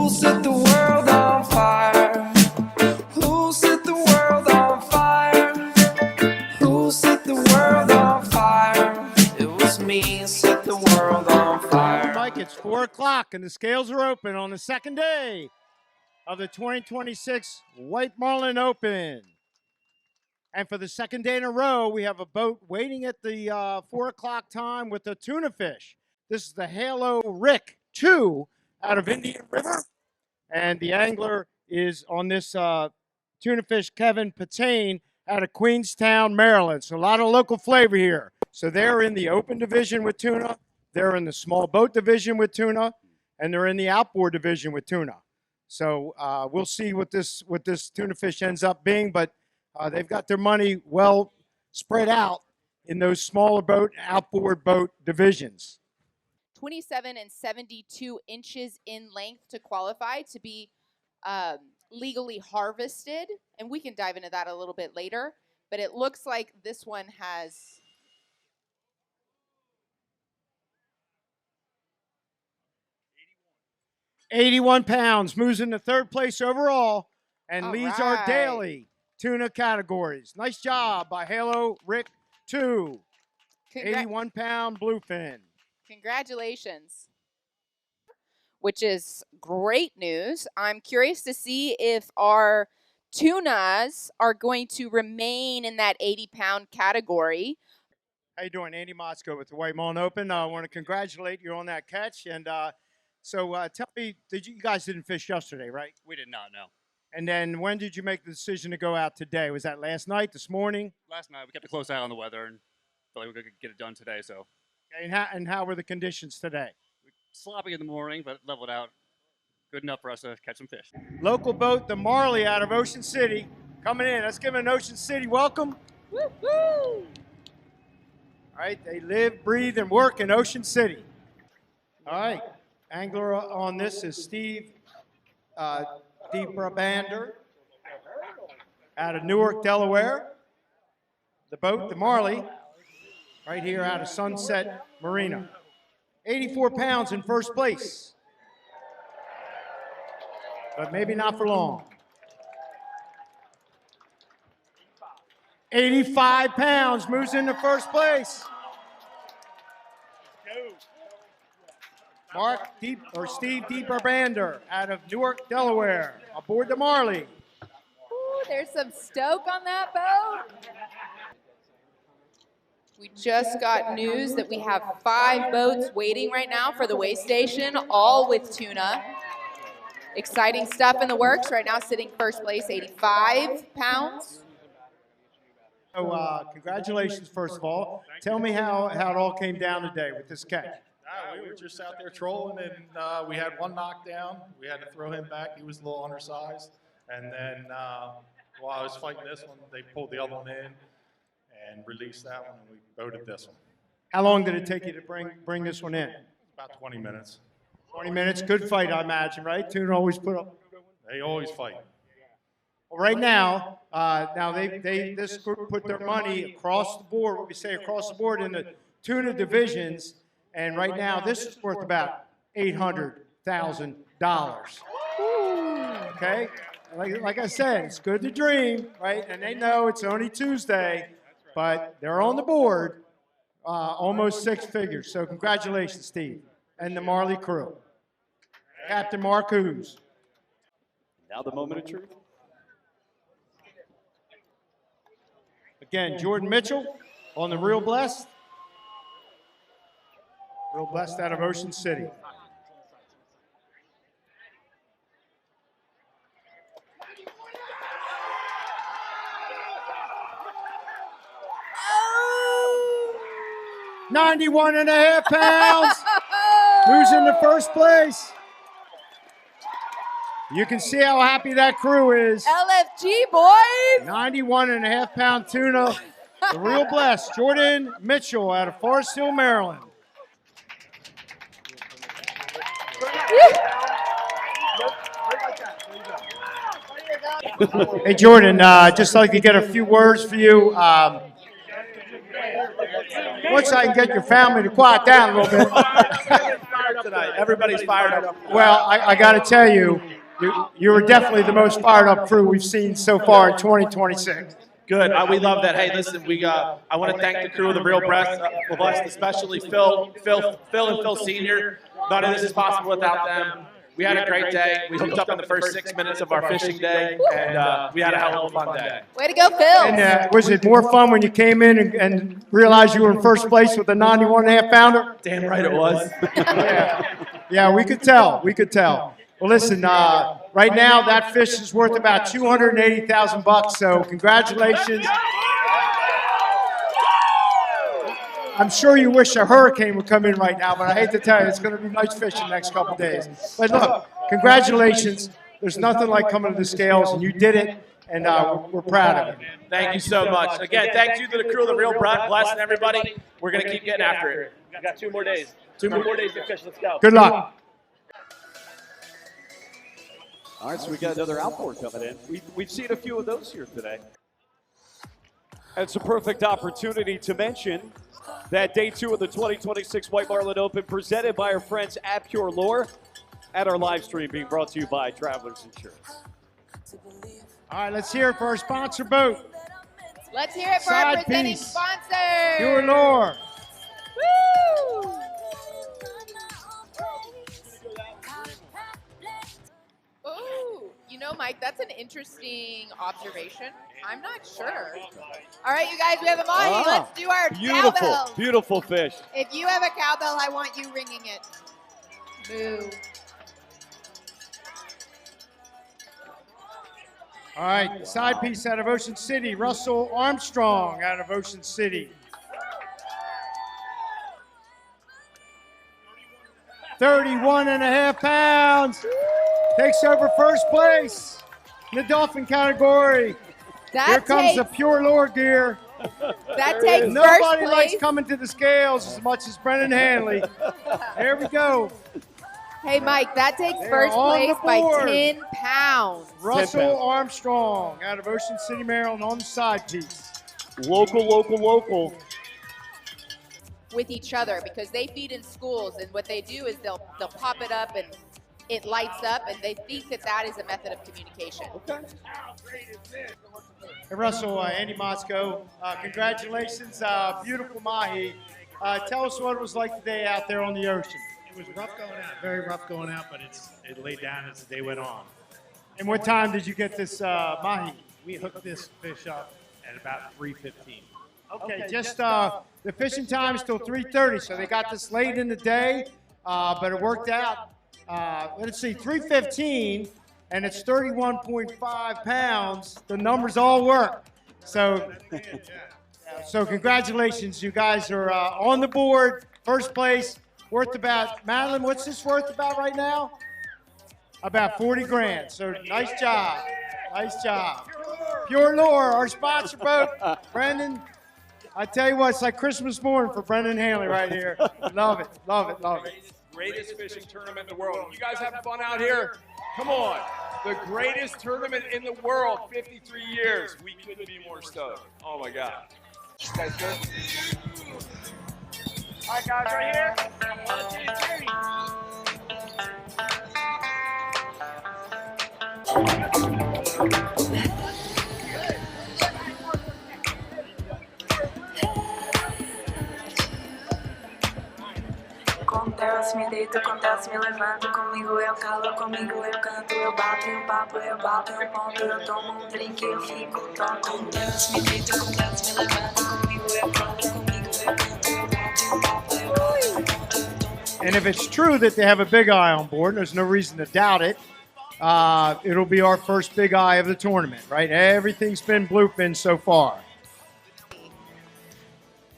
Who set the world on fire? Who set the world on fire? Who set the world on fire? It was me who set the world on fire. Mike, it's 4 o'clock and the scales are open on the second day of the 2026 White Marlin Open. And for the second day in a row, we have a boat waiting at the 4 o'clock time with a tuna fish. This is the Halo Rick 2 out of Indian River. And the angler is on this tuna fish, Kevin Patain, out of Queenstown, Maryland. So a lot of local flavor here. So they're in the open division with tuna. They're in the small boat division with tuna. And they're in the outboard division with tuna. So we'll see what this tuna fish ends up being. But they've got their money well spread out in those smaller boat, outboard boat divisions. 27 and 72 inches in length to qualify to be legally harvested. And we can dive into that a little bit later. But it looks like this one has 81 pounds, moves into third place overall, and All leads right. our daily tuna categories. Nice job by Halo Rick 2. 81-pound bluefin. Congratulations. Which is great news. I'm curious to see if our tunas are going to remain in that 80-pound category. How you doing? Andy Motzko with the White Marlin Open. I want to congratulate you on that catch. And so tell me, you guys didn't fish yesterday, right? We did not, no. And then when did you make the decision to go out today? Was that last night, this morning? Last night, we kept a close eye on the weather and felt like we could get it done today, so. Okay, and how were the conditions today? Sloppy in the morning, but leveled out. Good enough for us to catch some fish. Local boat, the Marley out of Ocean City, coming in. Let's give them an Ocean City welcome. Woo-hoo! All right, they live, breathe, and work in Ocean City. All right, angler on this is Steve DeBrabander out of Newark, Delaware. The boat, the Marley, right here out of Sunset Marina. 84 pounds in first place. But maybe not for long. 85 pounds, moves into first place. Steve DeBrabander out of Newark, Delaware, aboard the Marley. Ooh, there's some stoke on that boat. We just got news that we have 5 boats waiting right now for the weigh station, all with tuna. Exciting stuff in the works. Right now sitting first place, 85 pounds. So congratulations, first of all. Tell me how it all came down today with this catch. We were just out there trolling, and we had one knockdown. We had to throw him back. He was a little undersized. And then while I was fighting this one, they pulled the other one in and released that one, and we boated this one. How long did it take you to bring this one in? About 20 minutes. 20 minutes, good fight, I imagine, right? Tuna always put up. They always fight. Well, right now, this group put their money across the board, what we say across the board in the tuna divisions, and right now this is worth about $800,000. Okay? Like I said, it's good to dream, right? And they know it's only Tuesday, but they're on the board, almost 6 figures. So congratulations, Steve, and the Marley crew. Captain Mark Hughes. Now the moment of truth. Again, Jordan Mitchell on the Real Blessed. Real Blessed out of Ocean City. Oh! 91.5 pounds. Who's in the first place? You can see how happy that crew is. LFG, boys! 91.5 pound tuna. The Real Blessed, Jordan Mitchell out of Forest Hill, Maryland. Hey, Jordan, just like to get a few words for you. Once I can get your family to quiet down a little bit. tonight. Everybody's fired up. Well, I got to tell you, you were definitely the most fired up crew we've seen so far in 2026. Good. We love that. Hey, listen, I want to thank the crew of the Real Press, especially Phil and Phil Sr. None of this is possible without them. We had a great day. We hooked up in the first 6 minutes of our fishing day, and we had a hell of a fun day. Way to go, Phil. And was it more fun when you came in and realized you were in first place with a 91.5 pounder? Damn right it was. Yeah, we could tell. We could tell. Well, listen, right now that fish is worth about $280,000, so congratulations. I'm sure you wish a hurricane would come in right now, but I hate to tell you, it's going to be nice fishing the next couple of days. But look, congratulations. There's nothing like coming to the scales, and you did it, and we're proud of you. Thank you so much. Again, thank you to the crew of the Real Press and everybody. We're going to keep getting after it. We got 2 more days. 2 more days to fish. Let's go. Good luck. All right, so we got another outboard coming in. We've seen a few of those here today. It's a perfect opportunity to mention that day 2 of the 2026 White Marlin Open presented by our friends at Pure Lure at our live stream being brought to you by Travelers Insurance. All right, let's hear it for our sponsor boat. Let's hear it for our Side presenting piece. sponsor. Pure Lure. Woo! Ooh, you know, Mike, that's an interesting observation. I'm not sure. All right, you guys, we have a mahi. Let's do our cowbell. Beautiful fish. If you have a cowbell, I want you ringing it. Moo. All right, side piece out of Ocean City, Russell Armstrong out of Ocean City. 31.5 pounds. Takes over first place in the dolphin category. Here comes the Pure Lure gear. That takes Nobody first place. likes coming to the scales as much as Brennan Hanley. There we go. Hey, Mike, that takes They're first on place the by board. 10 pounds. Russell Armstrong out of Ocean City, Maryland on the side piece. Local. With each other because they feed in schools, and what they do is they'll pop it up and it lights up, and they think that is a method of communication. Okay. Hey, Russell, Andy Mosco, congratulations, beautiful mahi. Tell us what it was like today out there on the ocean. It was rough going out, very rough going out, but it laid down as the day went on. And what time did you get this mahi? We hooked this fish up at about 3:15. Okay, just the fishing time is till 3:30, so they got this late in the day, but it worked out. Let's see, 3:15, and it's 31.5 pounds. The numbers all work. So congratulations, you guys are on the board, first place, worth about, Madeline, what's this worth about right now? About 40 grand. So nice job, nice job. Pure Lure, our sponsor boat, Brendan. I tell you what, it's like Christmas morning for Brendan Hanley right here. Love it, love it, love it. Greatest fishing tournament in the world. You guys having fun out here? Come on. The greatest tournament in the world, 53 years. We couldn't be more stoked. Oh my God. You guys good? All right, guys, right here. 1, 2, 3. Acontece, me deito, acontece, me levanto. Comigo eu calo, comigo eu canto. Eu bato em um papo, eu bato em um ponto. Eu tomo drink, eu fico tonto. Acontece, me deito, acontece, me levanto. Comigo eu calo, comigo eu canto. Eu bato em um papo, eu bato em um ponto. And if it's true that they have a big eye on board, there's no reason to doubt it, it'll be our first big eye of the tournament, right? Everything's been bluefin so far.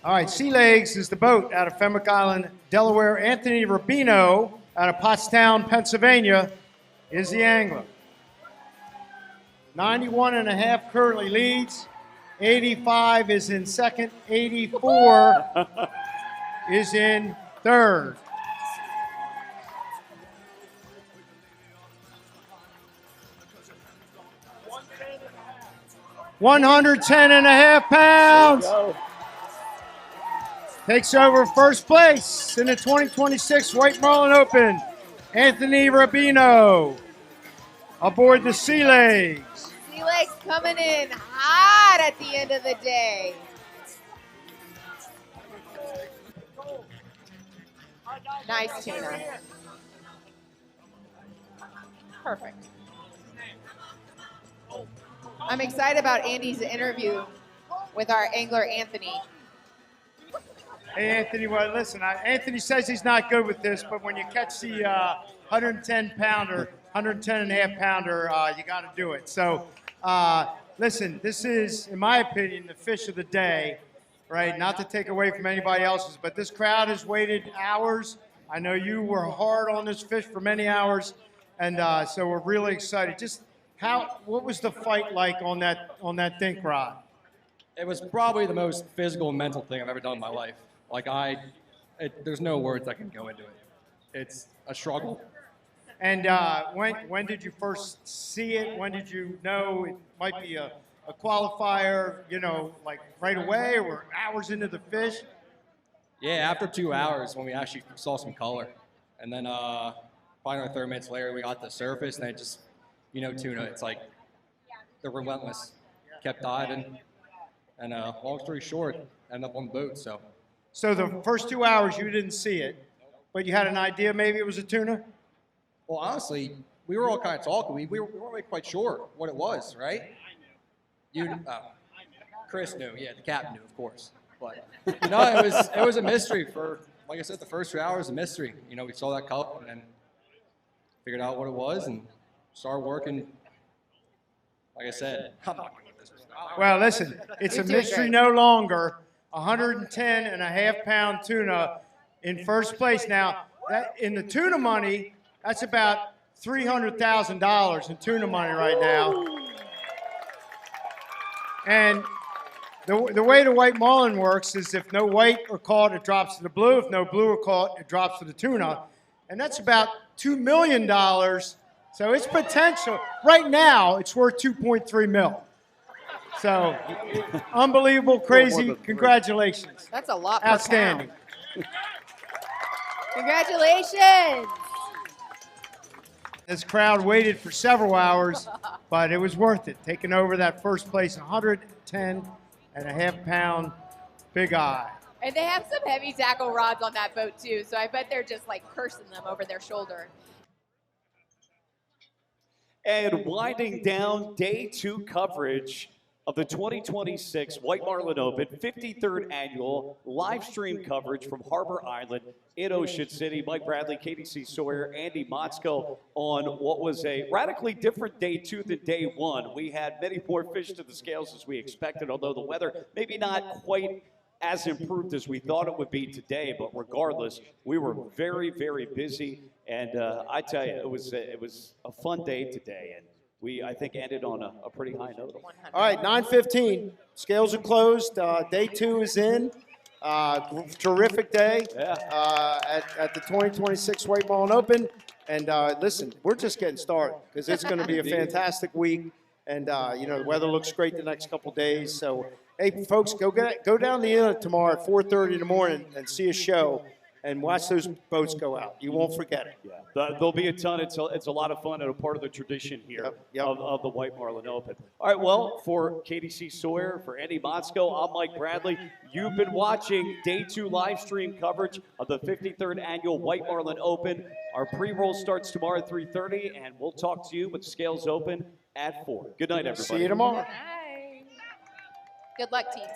All right, Sea Legs is the boat out of Fenwick Island, Delaware. Anthony Rubino out of Pottstown, Pennsylvania is the angler. 91.5 currently leads. 85 is in second. 84 is in third. $110.5 pounds. takes over first place in the 2026 White Marlin Open. Anthony Rabino aboard the Sea Legs. Sea Legs coming in hot at the end of the day. Nice tuna. Perfect. I'm excited about Andy's interview with our angler, Anthony. Hey, Anthony, well, listen, Anthony says he's not good with this, but when you catch the 110-pounder, 110.5-pounder, you got to do it. So, listen, this is, in my opinion, the fish of the day, right? Not to take away from anybody else's, but this crowd has waited hours. I know you were hard on this fish for many hours, and so we're really excited. Just what was the fight like on that dink rod? It was probably the most physical and mental thing I've ever done in my life. Like there's no words that can go into it. It's a struggle. And when did you first see it? When did you know it might be a qualifier, you know, like right away or hours into the fish? Yeah, after 2 hours when we actually saw some color. And then finally 30 minutes later, we got to the surface and it just, you know, tuna, it's like they're relentless. Kept diving. And long story short, ended up on the boat, so. So the first 2 hours you didn't see it, but you had an idea maybe it was a tuna? Well, honestly, we were all kind of talking. We weren't really quite sure what it was, right? Chris knew, yeah, the captain knew, of course. But no, it was a mystery for, like I said, the first 2 hours, a mystery. You know, we saw that cup and then figured out what it was and started working. Like I said, I'm not good with this. Well, listen, it's a mystery no longer. 110.5-pound tuna in first place. Now, that in the tuna money, that's about $300,000 in tuna money right now. And the way the white marlin works is if no white are caught, it drops to the blue. If no blue are caught, it drops to the tuna. And that's about $2 million. So it's potential. Right now, it's worth 2.3 mil. So unbelievable, crazy. Congratulations. That's a lot per Outstanding. pound. Congratulations. This crowd waited for several hours, but it was worth it. Taking over that first place, 110.5-pound big eye. And they have some heavy tackle rods on that boat too, so I bet they're just like cursing them over their shoulder. And winding down day 2 coverage of the 2026 White Marlin Open, 53rd annual live stream coverage from Harbor Island in Ocean City. Mike Bradley, KDC Sawyer, Andy Motzko on what was a radically different day 2 than day 1. We had many more fish to the scales as we expected, although the weather maybe not quite as improved as we thought it would be today, but regardless, we were very, very busy, and I tell you, it was a fun day today, and we, I think, ended on a pretty high note. All right, 9:15. Scales are closed. Day 2 is in. Terrific day at the 2026 White Marlin Open. And listen, we're just getting started because it's going to be a fantastic week. And, you know, the weather looks great the next couple days. So, hey, folks, go down the inlet tomorrow at 4:30 in the morning and see a show and watch those boats go out. You won't forget it. Yeah, there'll be a ton. It's a lot of fun and a part of the tradition here of the White Marlin Open. All right, well, for KDC Sawyer, for Andy Motzko, I'm Mike Bradley. You've been watching Day 2 live stream coverage of the 53rd Annual White Marlin Open. Our pre-roll starts tomorrow at 3:30, and we'll talk to you with scales open at 4. Good night, everybody. See you tomorrow. Bye. Good luck, teams.